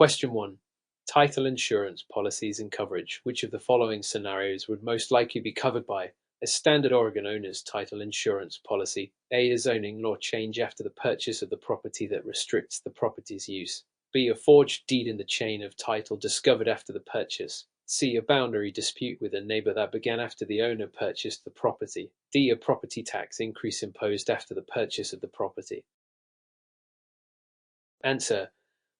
Question 1. Title insurance policies and coverage. Which of the following scenarios would most likely be covered by a standard Oregon owner's title insurance policy? A. A zoning law change after the purchase of the property that restricts the property's use. B. A forged deed in the chain of title discovered after the purchase. C. A boundary dispute with a neighbor that began after the owner purchased the property. D. A property tax increase imposed after the purchase of the property. Answer: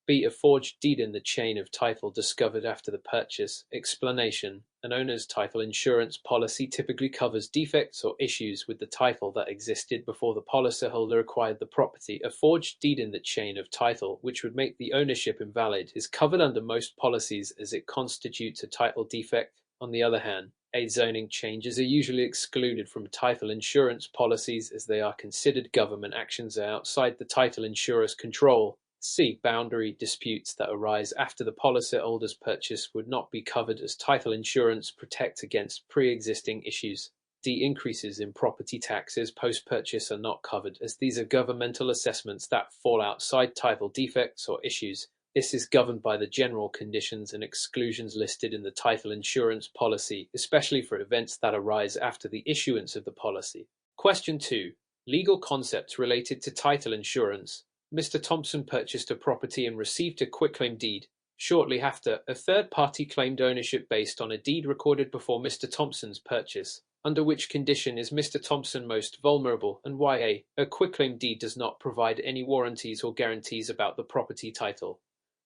B. A forged deed in the chain of title discovered after the purchase. Explanation: an owner's title insurance policy typically covers defects or issues with the title that existed before the policyholder acquired the property. A forged deed in the chain of title, which would make the ownership invalid, is covered under most policies as it constitutes a title defect. On the other hand, A zoning changes are usually excluded from title insurance policies as they are considered government actions outside the title insurer's control. C. Boundary disputes that arise after the policyholder's purchase would not be covered as title insurance protects against pre-existing issues. D. Increases in property taxes post-purchase are not covered as these are governmental assessments that fall outside title defects or issues. This is governed by the general conditions and exclusions listed in the title insurance policy, especially for events that arise after the issuance of the policy. Question 2. Legal concepts related to title insurance. Mr. Thompson purchased a property and received a quitclaim deed. Shortly after, a third party claimed ownership based on a deed recorded before Mr. Thompson's purchase. Under which condition is Mr. Thompson most vulnerable, and why? A. A quitclaim deed does not provide any warranties or guarantees about the property title.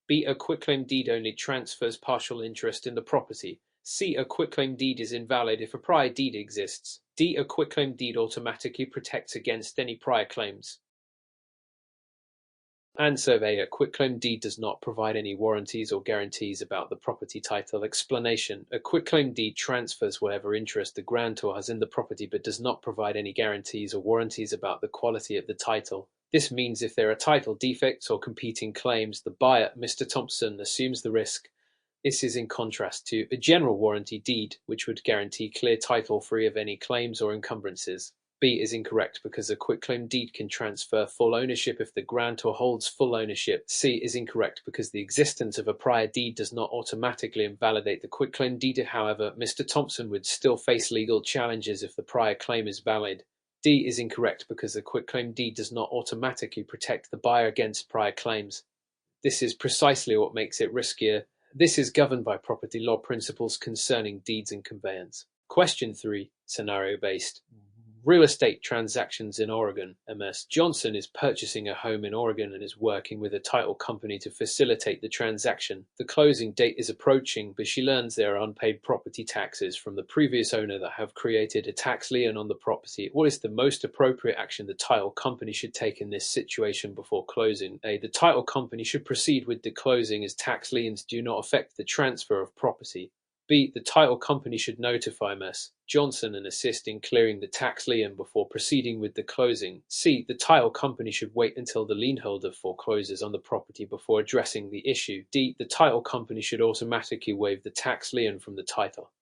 B. A quitclaim deed only transfers partial interest in the property. C. A quitclaim deed is invalid if a prior deed exists. D. A quitclaim deed automatically protects against any prior claims. Answer: A. A quitclaim deed does not provide any warranties or guarantees about the property title. Explanation: a quitclaim deed transfers whatever interest the grantor has in the property but does not provide any guarantees or warranties about the quality of the title. This means if there are title defects or competing claims, the buyer, Mr. Thompson, assumes the risk. This is in contrast to a general warranty deed, which would guarantee clear title free of any claims or encumbrances. B is incorrect because a quitclaim deed can transfer full ownership if the grantor holds full ownership. C is incorrect because the existence of a prior deed does not automatically invalidate the quitclaim deed. However, Mr. Thompson would still face legal challenges if the prior claim is valid. D is incorrect because the quitclaim deed does not automatically protect the buyer against prior claims. This is precisely what makes it riskier. This is governed by property law principles concerning deeds and conveyance. Question 3. Scenario-based. Real estate transactions in Oregon. Ms. Johnson is purchasing a home in Oregon and is working with a title company to facilitate the transaction. The closing date is approaching, but she learns there are unpaid property taxes from the previous owner that have created a tax lien on the property. What is the most appropriate action the title company should take in this situation before closing? A. The title company should proceed with the closing as tax liens do not affect the transfer of property. B. The title company should notify Ms. Johnson and assist in clearing the tax lien before proceeding with the closing. C. The title company should wait until the lien holder forecloses on the property before addressing the issue. D. The title company should automatically waive the tax lien from the title.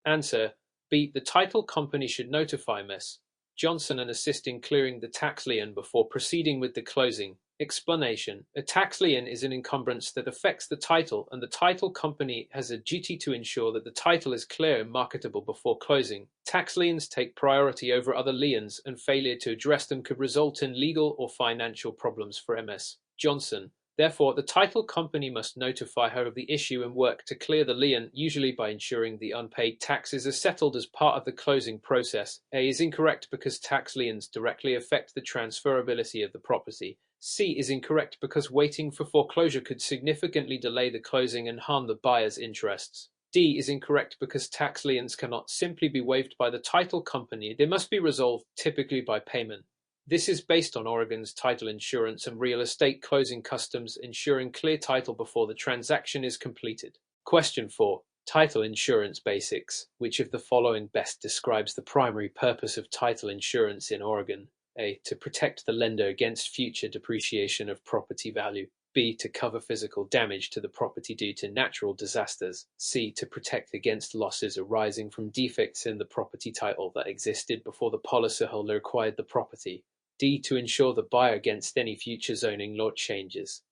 Answer: B. The title company should notify Ms. Johnson and assist in clearing the tax lien before proceeding with the closing. Explanation: a tax lien is an encumbrance that affects the title, and the title company has a duty to ensure that the title is clear and marketable before closing. Tax liens take priority over other liens, and failure to address them could result in legal or financial problems for Ms. Johnson. Therefore, the title company must notify her of the issue and work to clear the lien, usually by ensuring the unpaid taxes are settled as part of the closing process. A is incorrect because tax liens directly affect the transferability of the property. C is incorrect because waiting for foreclosure could significantly delay the closing and harm the buyer's interests. D is incorrect because tax liens cannot simply be waived by the title company. They must be resolved, typically by payment. This is based on Oregon's title insurance and real estate closing customs, ensuring clear title before the transaction is completed. Question 4. Title insurance basics. Which of the following best describes the primary purpose of title insurance in Oregon? A. To protect the lender against future depreciation of property value. B. To cover physical damage to the property due to natural disasters. C. To protect against losses arising from defects in the property title that existed before the policyholder acquired the property. D. To insure the buyer against any future zoning law changes.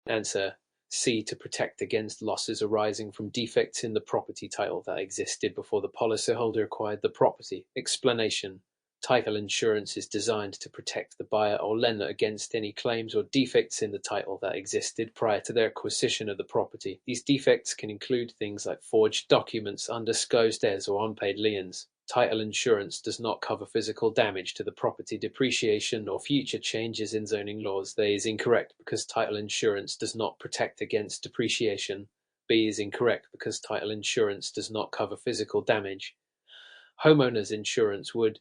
Answer: C. To protect against losses arising from defects in the property title that existed before the policyholder acquired the property. Explanation: title insurance is designed to protect the buyer or lender against any claims or defects in the title that existed prior to their acquisition of the property. These defects can include things like forged documents, undisclosed heirs, or unpaid liens. Title insurance does not cover physical damage to the property, depreciation, or future changes in zoning laws. A is incorrect because title insurance does not protect against depreciation. B is incorrect because title insurance does not cover physical damage. Homeowners insurance would.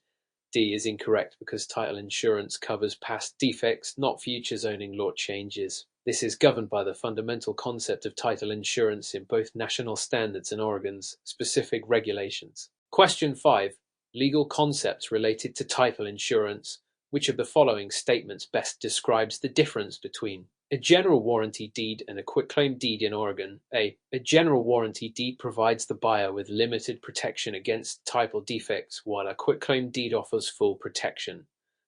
D is incorrect because title insurance covers past defects, not future zoning law changes. This is governed by the fundamental concept of title insurance in both national standards and Oregon's specific regulations. Question 5. Legal concepts related to title insurance. Which of the following statements best describes the difference between a general warranty deed and a quitclaim deed in Oregon? A general warranty deed provides the buyer with limited protection against title defects, while a quitclaim deed offers full protection.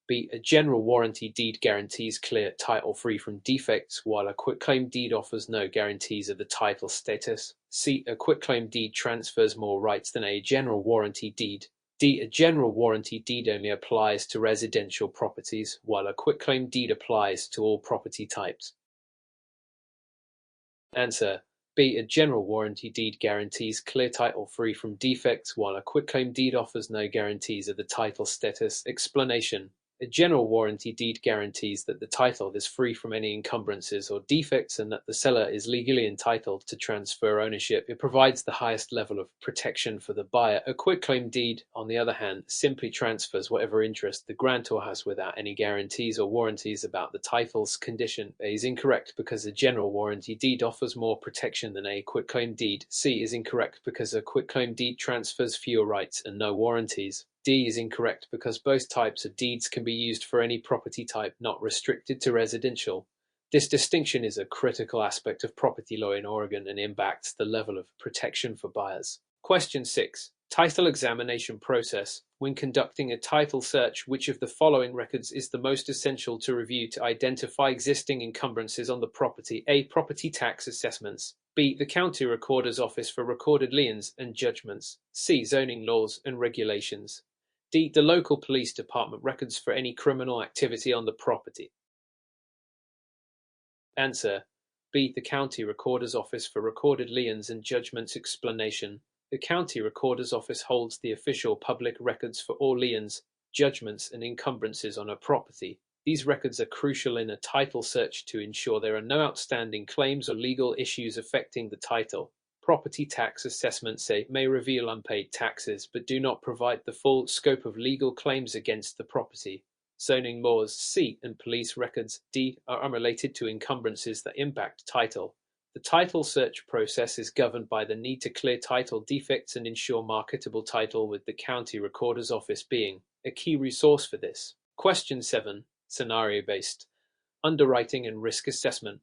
B. A general warranty deed guarantees clear title free from defects, while a quitclaim deed offers no guarantees of the title status. C. A quitclaim deed transfers more rights than a general warranty deed. D. A general warranty deed only applies to residential properties, while a quitclaim deed applies to all property types. Answer: B. A general warranty deed guarantees clear title free from defects, while a quitclaim deed offers no guarantees of the title status. Explanation: a general warranty deed guarantees that the title is free from any encumbrances or defects and that the seller is legally entitled to transfer ownership. It provides the highest level of protection for the buyer. A quitclaim deed, on the other hand, simply transfers whatever interest the grantor has without any guarantees or warranties about the title's condition. A is incorrect because a general warranty deed offers more protection than a quitclaim deed. C is incorrect because a quitclaim deed transfers fewer rights and no warranties. D is incorrect because both types of deeds can be used for any property type, not restricted to residential. This distinction is a critical aspect of property law in Oregon and impacts the level of protection for buyers. Question 6. Title examination process. When conducting a title search, which of the following records is the most essential to review to identify existing encumbrances on the property? A. Property tax assessments. B. The County Recorder's Office for recorded liens and judgments. C. Zoning laws and regulations. D. The local police department records for any criminal activity on the property. Answer: B. The County Recorder's Office for recorded liens and judgments. Explanation: the County Recorder's Office holds the official public records for all liens, judgments, and encumbrances on a property. These records are crucial in a title search to ensure there are no outstanding claims or legal issues affecting the title. Property tax assessments may reveal unpaid taxes, but do not provide the full scope of legal claims against the property. Zoning laws C and police records D are unrelated to encumbrances that impact title. The title search process is governed by the need to clear title defects and ensure marketable title, with the County Recorder's Office being a key resource for this. Question 7. Scenario-based underwriting and risk assessment.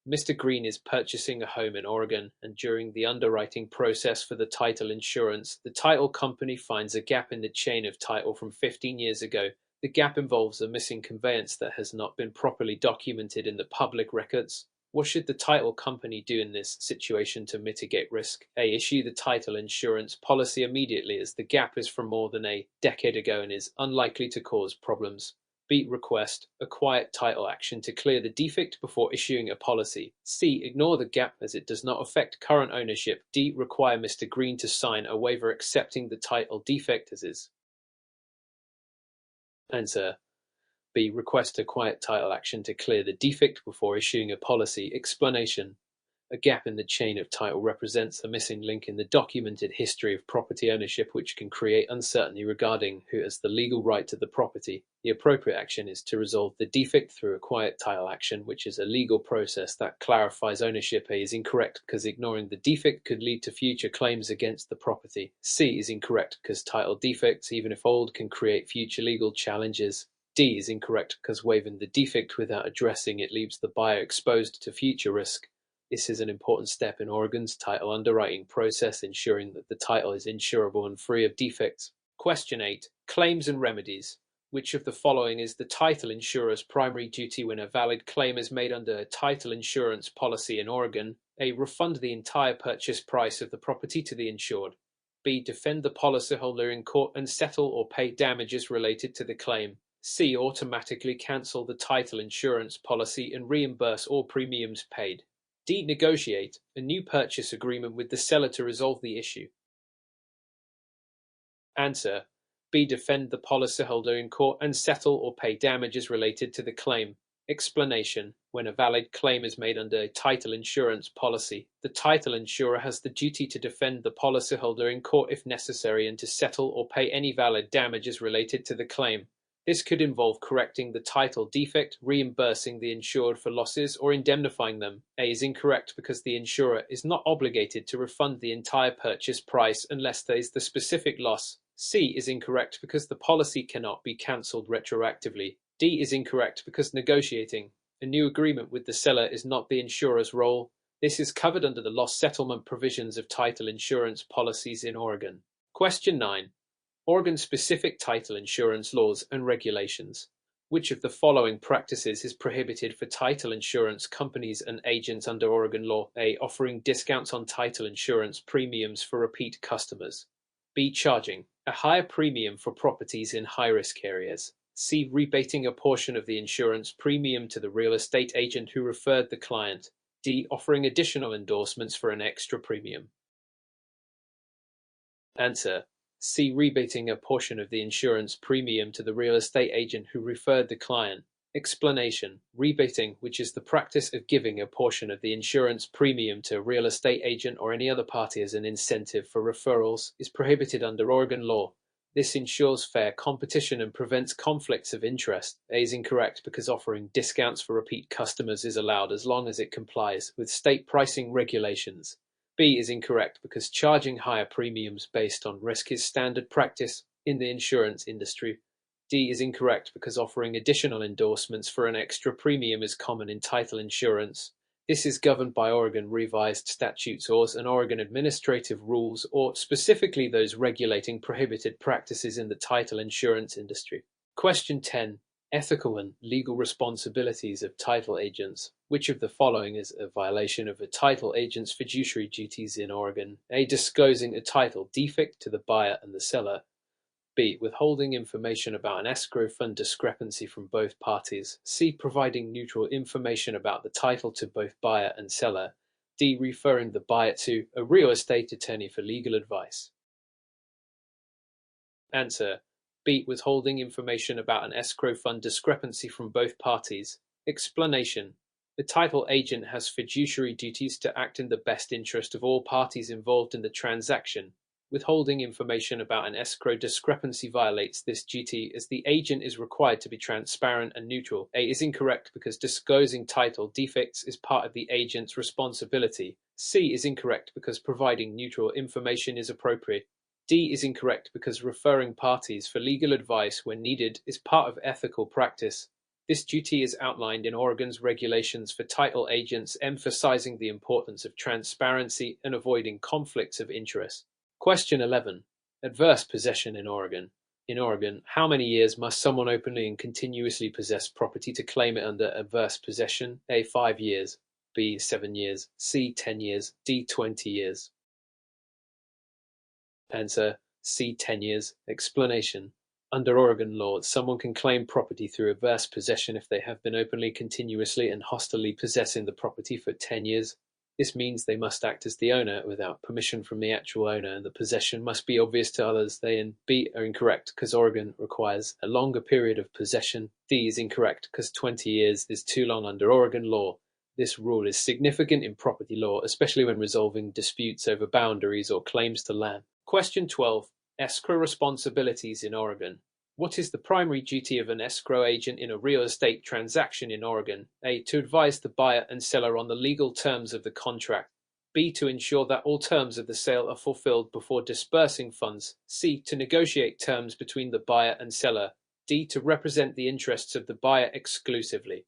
Mr. Green is purchasing a home in Oregon, and during the underwriting process for the title insurance, the title company finds a gap in the chain of title from 15 years ago. The gap involves a missing conveyance that has not been properly documented in the public records. What should the title company do in this situation to mitigate risk? A. Issue the title insurance policy immediately, as the gap is from more than a decade ago and is unlikely to cause problems. B. Request a quiet title action to clear the defect before issuing a policy. C. Ignore the gap as it does not affect current ownership. D. Require Mr. Green to sign a waiver accepting the title defect as is. Answer: B. Request a quiet title action to clear the defect before issuing a policy. Explanation: a gap in the chain of title represents a missing link in the documented history of property ownership, which can create uncertainty regarding who has the legal right to the property. The appropriate action is to resolve the defect through a quiet title action, which is a legal process that clarifies ownership. A is incorrect because ignoring the defect could lead to future claims against the property. C is incorrect because title defects, even if old, can create future legal challenges. D is incorrect because waiving the defect without addressing it leaves the buyer exposed to future risk. This is an important step in Oregon's title underwriting process, ensuring that the title is insurable and free of defects. Question 8. Claims and remedies. Which of the following is the title insurer's primary duty when a valid claim is made under a title insurance policy in Oregon? A. Refund the entire purchase price of the property to the insured. B. Defend the policyholder in court and settle or pay damages related to the claim. C. Automatically cancel the title insurance policy and reimburse all premiums paid. D. Negotiate a new purchase agreement with the seller to resolve the issue. Answer: B. Defend the policyholder in court and settle or pay damages related to the claim. Explanation: when a valid claim is made under a title insurance policy, the title insurer has the duty to defend the policyholder in court if necessary and to settle or pay any valid damages related to the claim. This could involve correcting the title defect, reimbursing the insured for losses, or indemnifying them. A is incorrect because the insurer is not obligated to refund the entire purchase price unless there is the specific loss. C is incorrect because the policy cannot be cancelled retroactively. D is incorrect because negotiating a new agreement with the seller is not the insurer's role. This is covered under the loss settlement provisions of title insurance policies in Oregon. Question 9. Oregon-specific title insurance laws and regulations. Which of the following practices is prohibited for title insurance companies and agents under Oregon law? A. Offering discounts on title insurance premiums for repeat customers. B. Charging a higher premium for properties in high-risk areas. C. Rebating a portion of the insurance premium to the real estate agent who referred the client. D. Offering additional endorsements for an extra premium. Answer: C. Rebating a portion of the insurance premium to the real estate agent who referred the client. Explanation: rebating, which is the practice of giving a portion of the insurance premium to a real estate agent or any other party as an incentive for referrals, is prohibited under Oregon law. This ensures fair competition and prevents conflicts of interest. A is incorrect because offering discounts for repeat customers is allowed as long as it complies with state pricing regulations. B is incorrect because charging higher premiums based on risk is standard practice in the insurance industry. D is incorrect because offering additional endorsements for an extra premium is common in title insurance. This is governed by Oregon revised statutes or and Oregon administrative rules, or specifically those regulating prohibited practices in the title insurance industry. Question 10. Ethical and legal responsibilities of title agents. Which of the following is a violation of a title agent's fiduciary duties in Oregon? A. Disclosing a title defect to the buyer and the seller. B. Withholding information about an escrow fund discrepancy from both parties. C. Providing neutral information about the title to both buyer and seller. D. Referring the buyer to a real estate attorney for legal advice. Answer: B. Withholding information about an escrow fund discrepancy from both parties. Explanation: the title agent has fiduciary duties to act in the best interest of all parties involved in the transaction. Withholding information about an escrow discrepancy violates this duty as the agent is required to be transparent and neutral. A is incorrect because disclosing title defects is part of the agent's responsibility. C is incorrect because providing neutral information is appropriate. D is incorrect because referring parties for legal advice when needed is part of ethical practice. This duty is outlined in Oregon's regulations for title agents, emphasizing the importance of transparency and avoiding conflicts of interest. Question 11. Adverse possession in Oregon. In Oregon, how many years must someone openly and continuously possess property to claim it under adverse possession? A. 5 years. B. 7 years. C. 10 years. D. 20 years. Answer: C. 10 years. Explanation: under Oregon law, someone can claim property through adverse possession if they have been openly, continuously, and hostilely possessing the property for 10 years. This means they must act as the owner without permission from the actual owner, and the possession must be obvious to others. They and B are incorrect because Oregon requires a longer period of possession. D is incorrect because 20 years is too long under Oregon law. This rule is significant in property law, especially when resolving disputes over boundaries or claims to land. Question 12. Escrow responsibilities in Oregon. What is the primary duty of an escrow agent in a real estate transaction in Oregon? A. To advise the buyer and seller on the legal terms of the contract. B. To ensure that all terms of the sale are fulfilled before disbursing funds. C. To negotiate terms between the buyer and seller. D. To represent the interests of the buyer exclusively.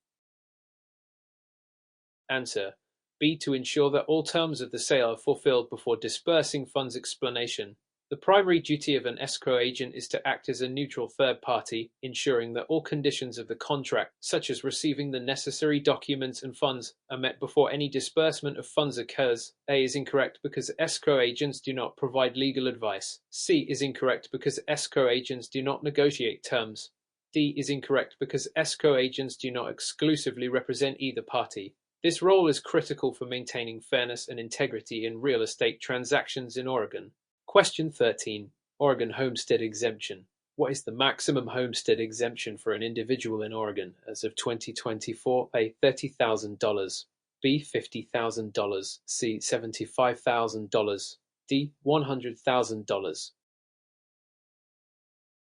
Answer: B. To ensure that all terms of the sale are fulfilled before disbursing funds. Explanation: The primary duty of an escrow agent is to act as a neutral third party, ensuring that all conditions of the contract, such as receiving the necessary documents and funds, are met before any disbursement of funds occurs. A is incorrect because escrow agents do not provide legal advice. C is incorrect because escrow agents do not negotiate terms. D is incorrect because escrow agents do not exclusively represent either party. This role is critical for maintaining fairness and integrity in real estate transactions in Oregon. Question 13. Oregon Homestead Exemption. What is the maximum homestead exemption for an individual in Oregon as of 2024? A. $30,000. B. $50,000. C. $75,000. D. $100,000.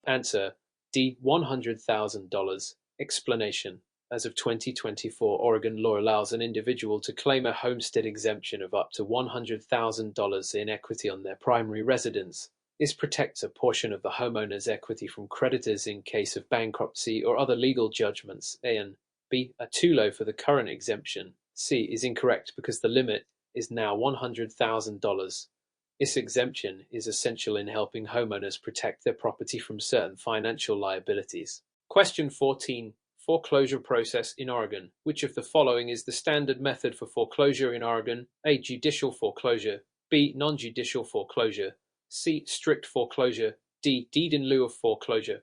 Answer: D. $100,000. Explanation: as of 2024, Oregon law allows an individual to claim a homestead exemption of up to $100,000 in equity on their primary residence. This protects a portion of the homeowner's equity from creditors in case of bankruptcy or other legal judgments. A and B are too low for the current exemption. C is incorrect because the limit is now $100,000. This exemption is essential in helping homeowners protect their property from certain financial liabilities. Question 14. Foreclosure process in Oregon. Which of the following is the standard method for foreclosure in Oregon? A. Judicial foreclosure. B. Non-judicial foreclosure. C. Strict foreclosure. D. Deed in lieu of foreclosure.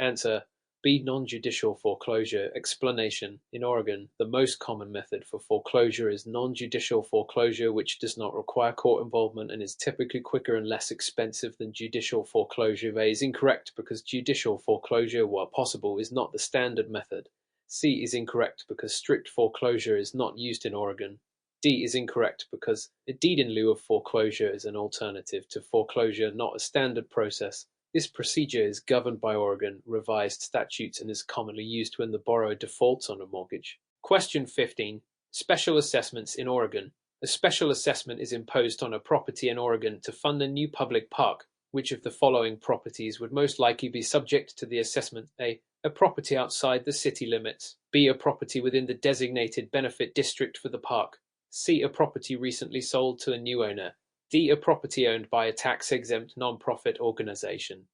Answer: B. Non-judicial foreclosure. Explanation: in Oregon, the most common method for foreclosure is non-judicial foreclosure, which does not require court involvement and is typically quicker and less expensive than judicial foreclosure. A is incorrect because judicial foreclosure, while possible, is not the standard method. C is incorrect because strict foreclosure is not used in Oregon. D is incorrect because a deed in lieu of foreclosure is an alternative to foreclosure, not a standard process. This procedure is governed by Oregon revised statutes and is commonly used when the borrower defaults on a mortgage. Question 15. Special assessments in Oregon. A special assessment is imposed on a property in Oregon to fund a new public park. Which of the following properties would most likely be subject to the assessment? A. A property outside the city limits. B. A property within the designated benefit district for the park. C. A property recently sold to a new owner. D. A property owned by a tax-exempt non-profit organization.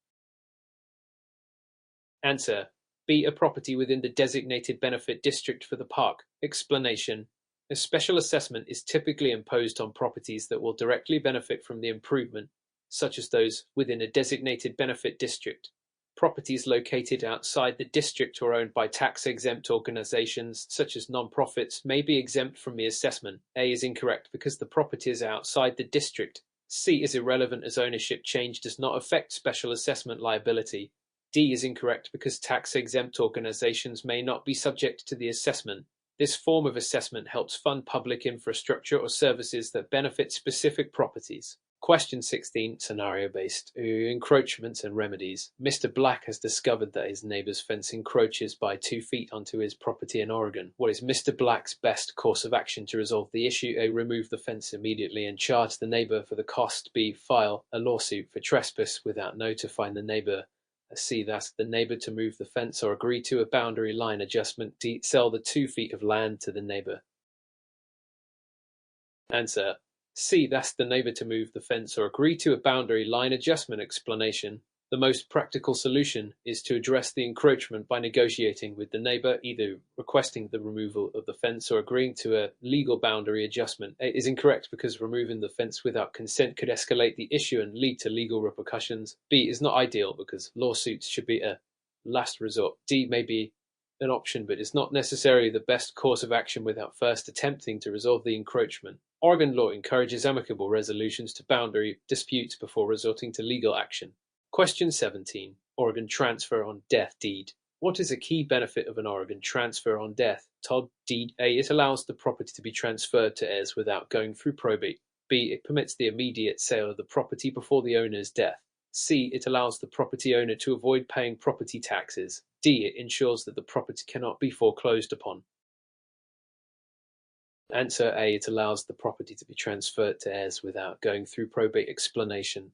Answer: B. A property within the designated benefit district for the park. Explanation: a special assessment is typically imposed on properties that will directly benefit from the improvement, such as those within a designated benefit district. Properties located outside the district or owned by tax-exempt organizations, such as non-profits, may be exempt from the assessment. A is incorrect because the property is outside the district. C is irrelevant as ownership change does not affect special assessment liability. D is incorrect because tax-exempt organizations may not be subject to the assessment. This form of assessment helps fund public infrastructure or services that benefit specific properties. Question 16, scenario-based. Encroachments and remedies. Mr. Black has discovered that his neighbor's fence encroaches by 2 feet onto his property in Oregon. What is Mr. Black's best course of action to resolve the issue? A. Remove the fence immediately and charge the neighbor for the cost. B. File a lawsuit for trespass without notifying the neighbor. C. Ask the neighbor to move the fence or agree to a boundary line adjustment. D. Sell the 2 feet of land to the neighbor. Answer: C. Ask the neighbor to move the fence or agree to a boundary line adjustment. Explanation: the most practical solution is to address the encroachment by negotiating with the neighbor, either requesting the removal of the fence or agreeing to a legal boundary adjustment. A is incorrect because removing the fence without consent could escalate the issue and lead to legal repercussions. B is not ideal because lawsuits should be a last resort. D may be an option but is not necessarily the best course of action without first attempting to resolve the encroachment. Oregon law encourages amicable resolutions to boundary disputes before resorting to legal action. Question 17. Oregon transfer on death deed. What is a key benefit of an Oregon transfer on death? Todd deed. A. It allows the property to be transferred to heirs without going through probate. B. It permits the immediate sale of the property before the owner's death. C. It allows the property owner to avoid paying property taxes. D. It ensures that the property cannot be foreclosed upon. Answer A. It allows the property to be transferred to heirs without going through probate. Explanation: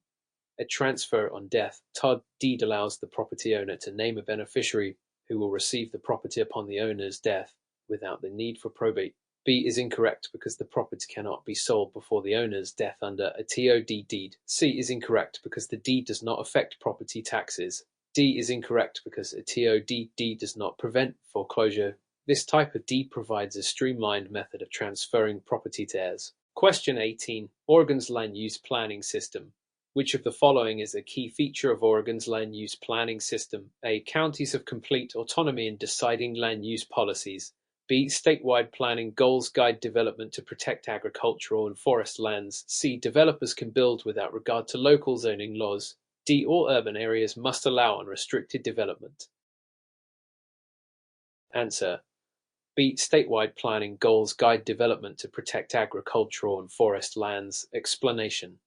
a transfer on death. Todd deed allows the property owner to name a beneficiary who will receive the property upon the owner's death without the need for probate. B is incorrect because the property cannot be sold before the owner's death under a TOD deed. C is incorrect because the deed does not affect property taxes. D is incorrect because a TOD deed does not prevent foreclosure. This type of deed provides a streamlined method of transferring property to heirs. Question 18. Oregon's land use planning system. Which of the following is a key feature of Oregon's land use planning system? A. Counties have complete autonomy in deciding land use policies. B. Statewide planning goals guide development to protect agricultural and forest lands. C. Developers can build without regard to local zoning laws. D. All urban areas must allow unrestricted development. Answer. B. Statewide planning goals guide development to protect agricultural and forest lands. Explanation.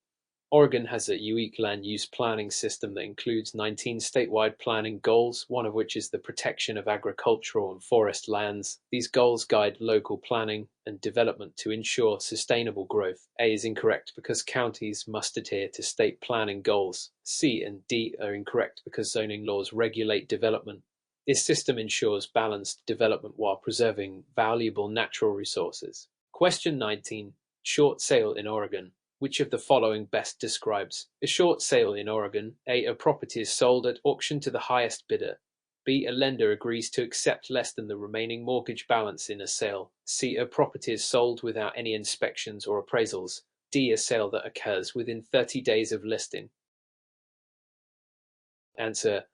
Oregon has a unique land use planning system that includes 19 statewide planning goals, one of which is the protection of agricultural and forest lands. These goals guide local planning and development to ensure sustainable growth. A is incorrect because counties must adhere to state planning goals. C and D are incorrect because zoning laws regulate development. This system ensures balanced development while preserving valuable natural resources. Question 19. Short sale in Oregon. Which of the following best describes a short sale in Oregon? A. A property is sold at auction to the highest bidder. B. A lender agrees to accept less than the remaining mortgage balance in a sale. C. A property is sold without any inspections or appraisals. D. A sale that occurs within 30 days of listing. Answer.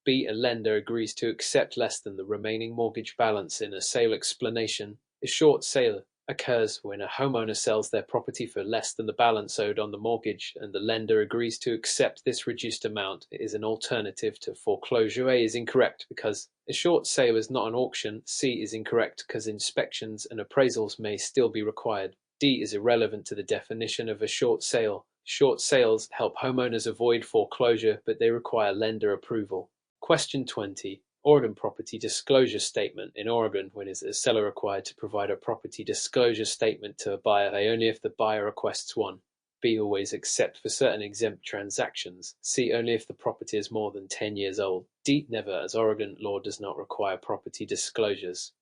B. A lender agrees to accept less than the remaining mortgage balance in a sale. Explanation. A short sale occurs when a homeowner sells their property for less than the balance owed on the mortgage and the lender agrees to accept this reduced amount. It is an alternative to foreclosure. A is incorrect because a short sale is not an auction. C is incorrect because inspections and appraisals may still be required. D is irrelevant to the definition of a short sale. Short sales help homeowners avoid foreclosure, but they require lender approval. Question 20. Oregon property disclosure statement. In Oregon, when is a seller required to provide a property disclosure statement to a buyer? A. Only if the buyer requests one. B. Always except for certain exempt transactions. C. Only if the property is more than 10 years old. D. Never, as Oregon law does not require property disclosures.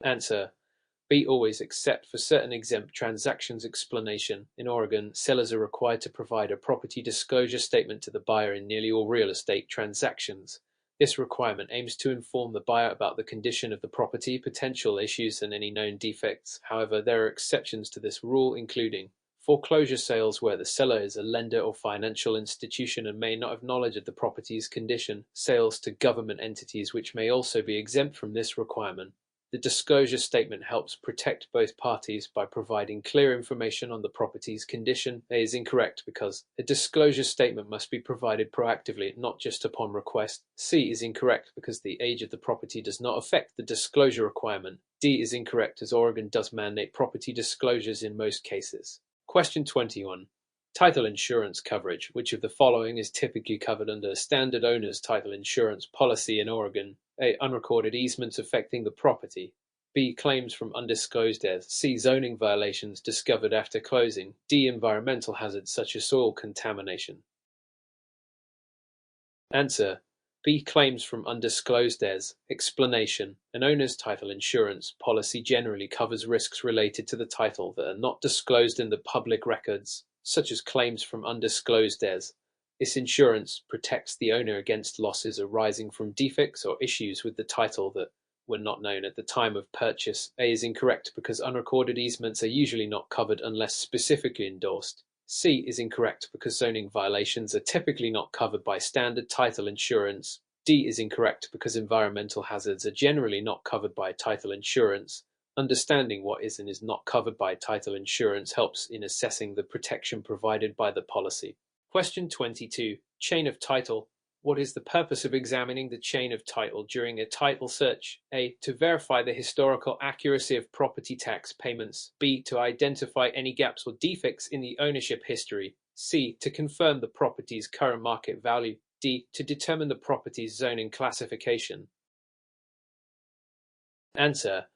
Answer. B. Always except for certain exempt transactions. Explanation. In Oregon, sellers are required to provide a property disclosure statement to the buyer in nearly all real estate transactions. This requirement aims to inform the buyer about the condition of the property, potential issues, and any known defects. However, there are exceptions to this rule, including foreclosure sales where the seller is a lender or financial institution and may not have knowledge of the property's condition, sales to government entities which may also be exempt from this requirement. The disclosure statement helps protect both parties by providing clear information on the property's condition. A is incorrect because a disclosure statement must be provided proactively, not just upon request. C is incorrect because the age of the property does not affect the disclosure requirement. D is incorrect as Oregon does mandate property disclosures in most cases. Question 21. Title insurance coverage. Which of the following is typically covered under a standard owner's title insurance policy in Oregon? A. Unrecorded easements affecting the property. B. Claims from undisclosed heirs. C. Zoning violations discovered after closing. D. Environmental hazards such as soil contamination. Answer. B. Claims from undisclosed heirs. Explanation. An owner's title insurance policy generally covers risks related to the title that are not disclosed in the public records, such as claims from undisclosed heirs. This insurance protects the owner against losses arising from defects or issues with the title that were not known at the time of purchase. A is incorrect because unrecorded easements are usually not covered unless specifically endorsed. C is incorrect because zoning violations are typically not covered by standard title insurance. D is incorrect because environmental hazards are generally not covered by title insurance. Understanding what is and is not covered by title insurance helps in assessing the protection provided by the policy. Question 22. Chain of title. What is the purpose of examining the chain of title during a title search? A. To verify the historical accuracy of property tax payments. B. To identify any gaps or defects in the ownership history. C. To confirm the property's current market value. D. To determine the property's zoning classification. Answer.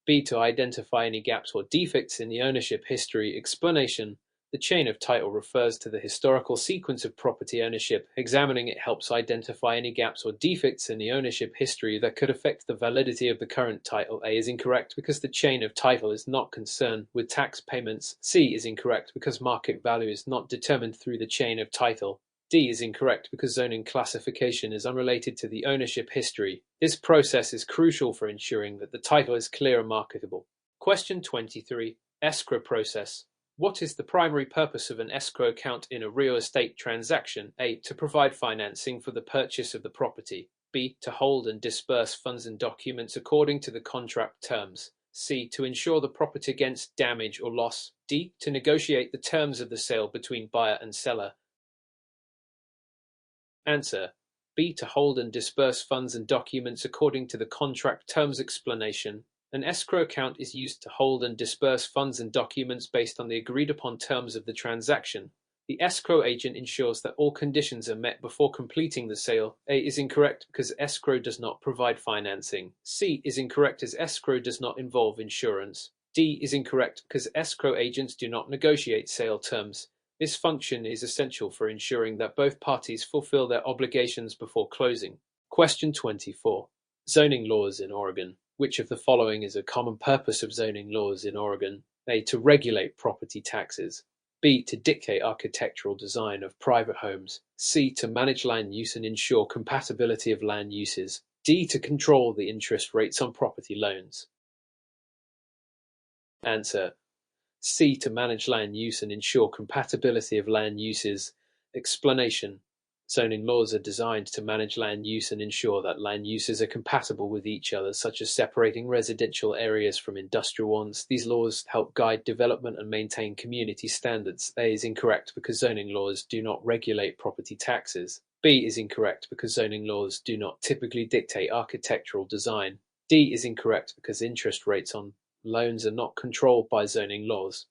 B. To identify any gaps or defects in the ownership history. Explanation. The chain of title refers to the historical sequence of property ownership. Examining it helps identify any gaps or defects in the ownership history that could affect the validity of the current title. A is incorrect because the chain of title is not concerned with tax payments. C is incorrect because market value is not determined through the chain of title. D is incorrect because zoning classification is unrelated to the ownership history. This process is crucial for ensuring that the title is clear and marketable. Question 23. Escrow process. What is the primary purpose of an escrow account in a real estate transaction? A. To provide financing for the purchase of the property. B. To hold and disburse funds and documents according to the contract terms. C. To insure the property against damage or loss. D. To negotiate the terms of the sale between buyer and seller. Answer. B. To hold and disburse funds and documents according to the contract terms. Explanation. An escrow account is used to hold and disburse funds and documents based on the agreed-upon terms of the transaction. The escrow agent ensures that all conditions are met before completing the sale. A is incorrect because escrow does not provide financing. C is incorrect as escrow does not involve insurance. D is incorrect because escrow agents do not negotiate sale terms. This function is essential for ensuring that both parties fulfill their obligations before closing. Question 24. Zoning laws in Oregon. Which of the following is a common purpose of zoning laws in Oregon? A. To regulate property taxes. B. To dictate architectural design of private homes. C. To manage land use and ensure compatibility of land uses. D. To control the interest rates on property loans. Answer. C. To manage land use and ensure compatibility of land uses. Explanation. Zoning laws are designed to manage land use and ensure that land uses are compatible with each other, such as separating residential areas from industrial ones. These laws help guide development and maintain community standards. A is incorrect because zoning laws do not regulate property taxes. B is incorrect because zoning laws do not typically dictate architectural design. D is incorrect because interest rates on loans are not controlled by zoning laws.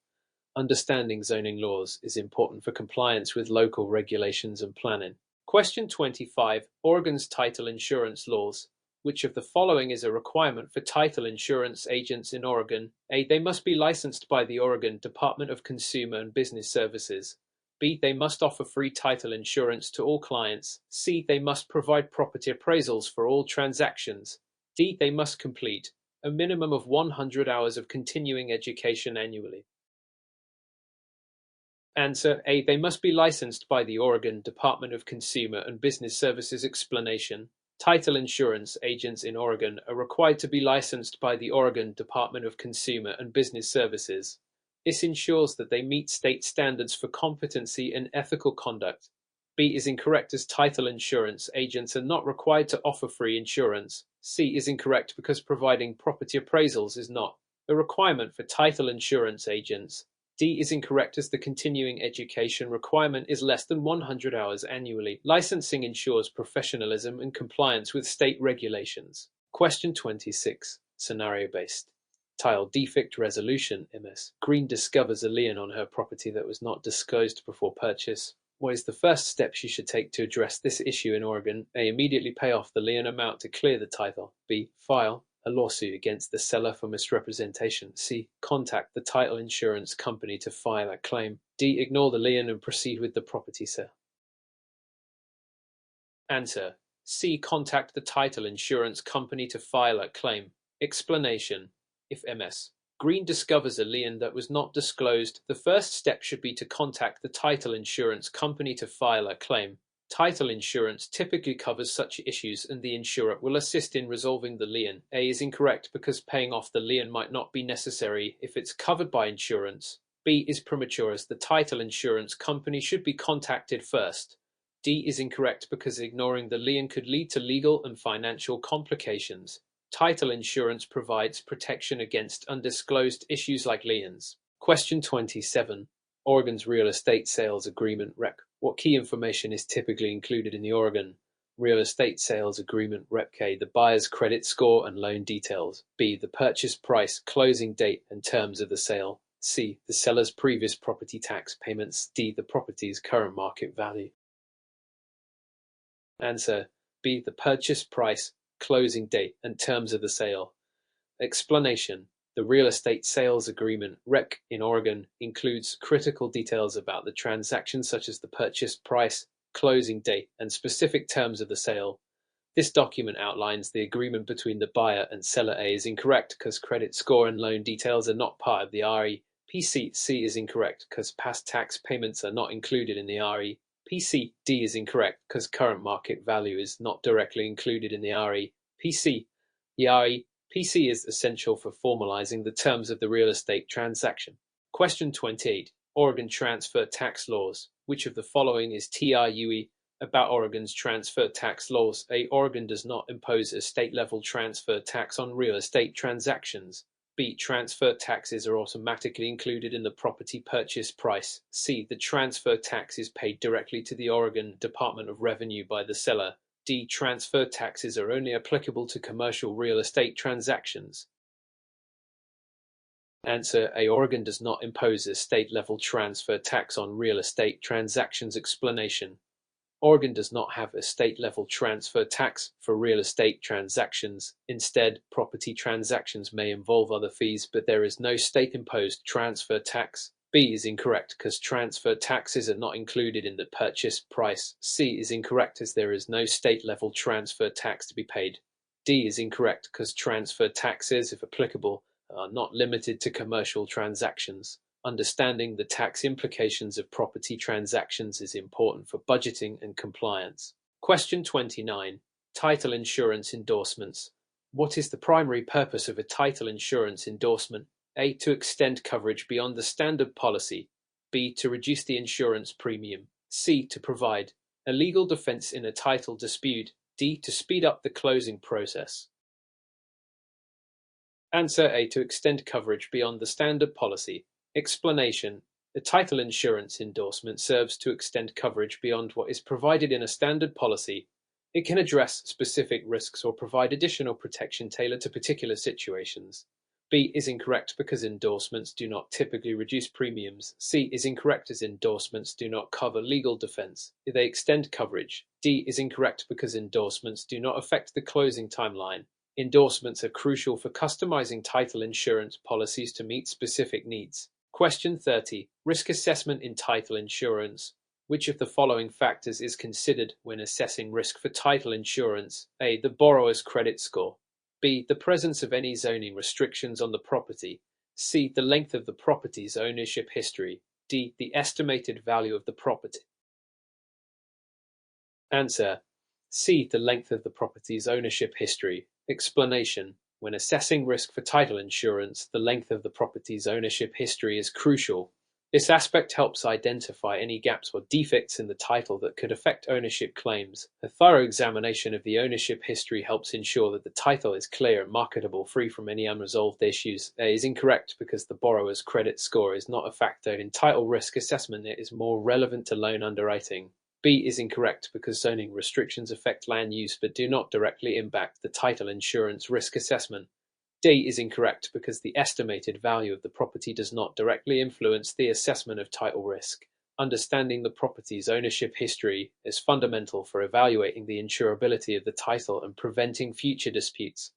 Understanding zoning laws is important for compliance with local regulations and planning. Question 25. Oregon's title insurance laws. Which of the following is a requirement for title insurance agents in Oregon? A. They must be licensed by the Oregon Department of Consumer and Business Services. B. They must offer free title insurance to all clients. C. They must provide property appraisals for all transactions. D. They must complete a minimum of 100 hours of continuing education annually. Answer. A. They must be licensed by the Oregon Department of Consumer and Business Services. Explanation. Title insurance agents in Oregon are required to be licensed by the Oregon Department of Consumer and Business Services. This ensures that they meet state standards for competency and ethical conduct. B is incorrect as title insurance agents are not required to offer free insurance. C is incorrect because providing property appraisals is not a requirement for title insurance agents. D is incorrect as the continuing education requirement is less than 100 hours annually. Licensing ensures professionalism and compliance with state regulations. Question 26. Scenario-based. Tile defect resolution, MS. Green discovers a lien on her property that was not disclosed before purchase. What is the first step she should take to address this issue in Oregon? A. Immediately pay off the lien amount to clear the title. B. File a lawsuit against the seller for misrepresentation. C. Contact the title insurance company to file a claim. D. Ignore the lien and proceed with the property sale. Answer. C. Contact the title insurance company to file a claim. Explanation. If MS. Green discovers a lien that was not disclosed, the first step should be to contact the title insurance company to file a claim. Title insurance typically covers such issues and the insurer will assist in resolving the lien. A is incorrect because paying off the lien might not be necessary if it's covered by insurance. B is premature as the title insurance company should be contacted first. D is incorrect because ignoring the lien could lead to legal and financial complications. Title insurance provides protection against undisclosed issues like liens. Question 27. Oregon's Real Estate Sales Agreement Rec. What key information is typically included in the Oregon Real Estate Sales Agreement Rep. K. The buyer's credit score and loan details. B. The purchase price, closing date, and terms of the sale. C. The seller's previous property tax payments. D. The property's current market value. Answer. B. The purchase price, closing date, and terms of the sale. Explanation. The real estate sales agreement (REC) in Oregon includes critical details about the transaction such as the purchase price, closing date, and specific terms of the sale. This document outlines the agreement between the buyer and seller. A is incorrect because credit score and loan details are not part of the REPC. C is incorrect because past tax payments are not included in the REPC. D is incorrect because current market value is not directly included in the REPC. The REPC is essential for formalizing the terms of the real estate transaction. Question 28. Oregon transfer tax laws. Which of the following is true about Oregon's transfer tax laws? A. Oregon does not impose a state-level transfer tax on real estate transactions. B. Transfer taxes are automatically included in the property purchase price. C. The transfer tax is paid directly to the Oregon Department of Revenue by the seller. D. Transfer taxes are only applicable to commercial real estate transactions. Answer A. Oregon does not impose a state-level transfer tax on real estate transactions. Explanation. Oregon does not have a state-level transfer tax for real estate transactions. Instead, property transactions may involve other fees, but there is no state-imposed transfer tax. B is incorrect because transfer taxes are not included in the purchase price. C is incorrect as there is no state-level transfer tax to be paid. D is incorrect because transfer taxes, if applicable, are not limited to commercial transactions. Understanding the tax implications of property transactions is important for budgeting and compliance. Question 29. Title insurance endorsements. What is the primary purpose of a title insurance endorsement? A. To extend coverage beyond the standard policy. B. To reduce the insurance premium. C. To provide a legal defense in a title dispute. D. To speed up the closing process. Answer A. To extend coverage beyond the standard policy. Explanation. A title insurance endorsement serves to extend coverage beyond what is provided in a standard policy. It can address specific risks or provide additional protection tailored to particular situations. B is incorrect because endorsements do not typically reduce premiums. C is incorrect as endorsements do not cover legal defense. They extend coverage. D is incorrect because endorsements do not affect the closing timeline. Endorsements are crucial for customizing title insurance policies to meet specific needs. Question 30. Risk assessment in title insurance. Which of the following factors is considered when assessing risk for title insurance? A. The borrower's credit score. B. The presence of any zoning restrictions on the property. C. The length of the property's ownership history. D. The estimated value of the property. Answer. C. The length of the property's ownership history. Explanation. When assessing risk for title insurance, the length of the property's ownership history is crucial. This aspect helps identify any gaps or defects in the title that could affect ownership claims. A thorough examination of the ownership history helps ensure that the title is clear and marketable, free from any unresolved issues. A is incorrect because the borrower's credit score is not a factor in title risk assessment. It is more relevant to loan underwriting. B is incorrect because zoning restrictions affect land use but do not directly impact the title insurance risk assessment. D is incorrect because the estimated value of the property does not directly influence the assessment of title risk. Understanding the property's ownership history is fundamental for evaluating the insurability of the title and preventing future disputes.